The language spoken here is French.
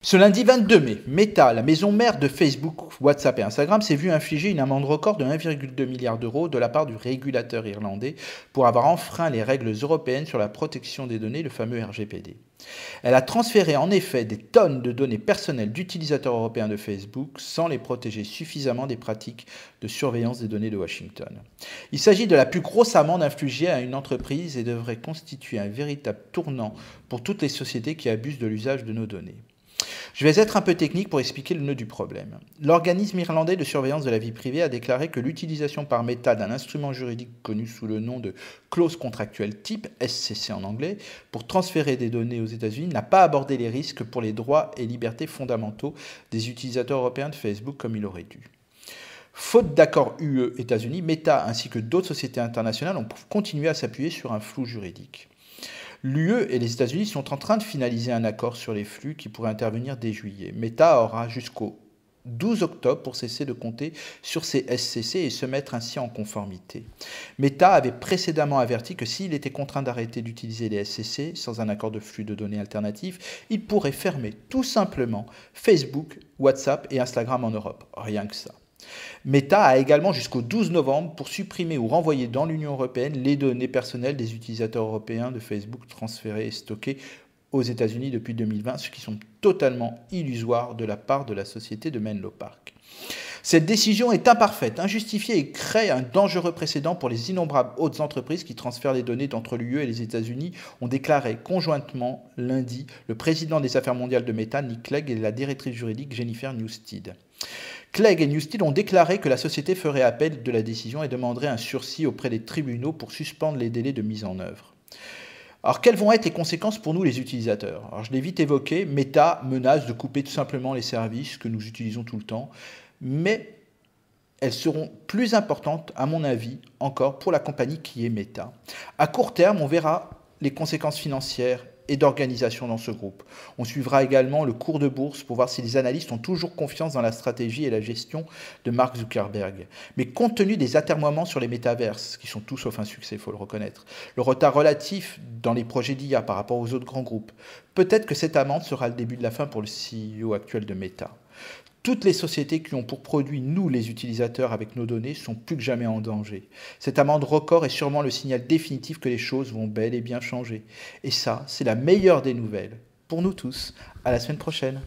Ce lundi 22 mai, Meta, la maison mère de Facebook, WhatsApp et Instagram, s'est vue infliger une amende record de 1,2 milliard d'euros de la part du régulateur irlandais pour avoir enfreint les règles européennes sur la protection des données, le fameux RGPD. Elle a transféré en effet des tonnes de données personnelles d'utilisateurs européens de Facebook sans les protéger suffisamment des pratiques de surveillance des données de Washington. Il s'agit de la plus grosse amende infligée à une entreprise et devrait constituer un véritable tournant pour toutes les sociétés qui abusent de l'usage de nos données. Je vais être un peu technique pour expliquer le nœud du problème. L'organisme irlandais de surveillance de la vie privée a déclaré que l'utilisation par Meta d'un instrument juridique connu sous le nom de clause contractuelle type, SCC en anglais, pour transférer des données aux États-Unis n'a pas abordé les risques pour les droits et libertés fondamentaux des utilisateurs européens de Facebook comme il aurait dû. Faute d'accord UE-États-Unis, Meta ainsi que d'autres sociétés internationales ont continué à s'appuyer sur un flou juridique. L'UE et les États-Unis sont en train de finaliser un accord sur les flux qui pourrait intervenir dès juillet. Meta aura jusqu'au 12 octobre pour cesser de compter sur ses SCC et se mettre ainsi en conformité. Meta avait précédemment averti que s'il était contraint d'arrêter d'utiliser les SCC sans un accord de flux de données alternatif, il pourrait fermer tout simplement Facebook, WhatsApp et Instagram en Europe. Rien que ça. Meta a également jusqu'au 12 novembre pour supprimer ou renvoyer dans l'Union européenne les données personnelles des utilisateurs européens de Facebook transférées et stockées aux États-Unis depuis 2020, ce qui sont totalement illusoires de la part de la société de Menlo Park. Cette décision est imparfaite, injustifiée et crée un dangereux précédent pour les innombrables autres entreprises qui transfèrent les données entre l'UE et les États-Unis, ont déclaré conjointement lundi le président des affaires mondiales de Meta, Nick Clegg, et la directrice juridique Jennifer Newstead. Clegg et Newstead ont déclaré que la société ferait appel de la décision et demanderait un sursis auprès des tribunaux pour suspendre les délais de mise en œuvre. Alors, quelles vont être les conséquences pour nous, les utilisateurs? Alors, je l'ai vite évoqué, Meta menace de couper tout simplement les services que nous utilisons tout le temps, mais elles seront plus importantes, à mon avis, encore pour la compagnie qui est Meta. À court terme, on verra les conséquences financières et d'organisation dans ce groupe. On suivra également le cours de bourse pour voir si les analystes ont toujours confiance dans la stratégie et la gestion de Mark Zuckerberg. Mais compte tenu des atermoiements sur les métaverses, qui sont tout sauf un succès, il faut le reconnaître, le retard relatif dans les projets d'IA par rapport aux autres grands groupes, peut-être que cette amende sera le début de la fin pour le CEO actuel de Meta. Toutes les sociétés qui ont pour produit, nous les utilisateurs avec nos données, sont plus que jamais en danger. Cette amende record est sûrement le signal définitif que les choses vont bel et bien changer. Et ça, c'est la meilleure des nouvelles. Pour nous tous, à la semaine prochaine.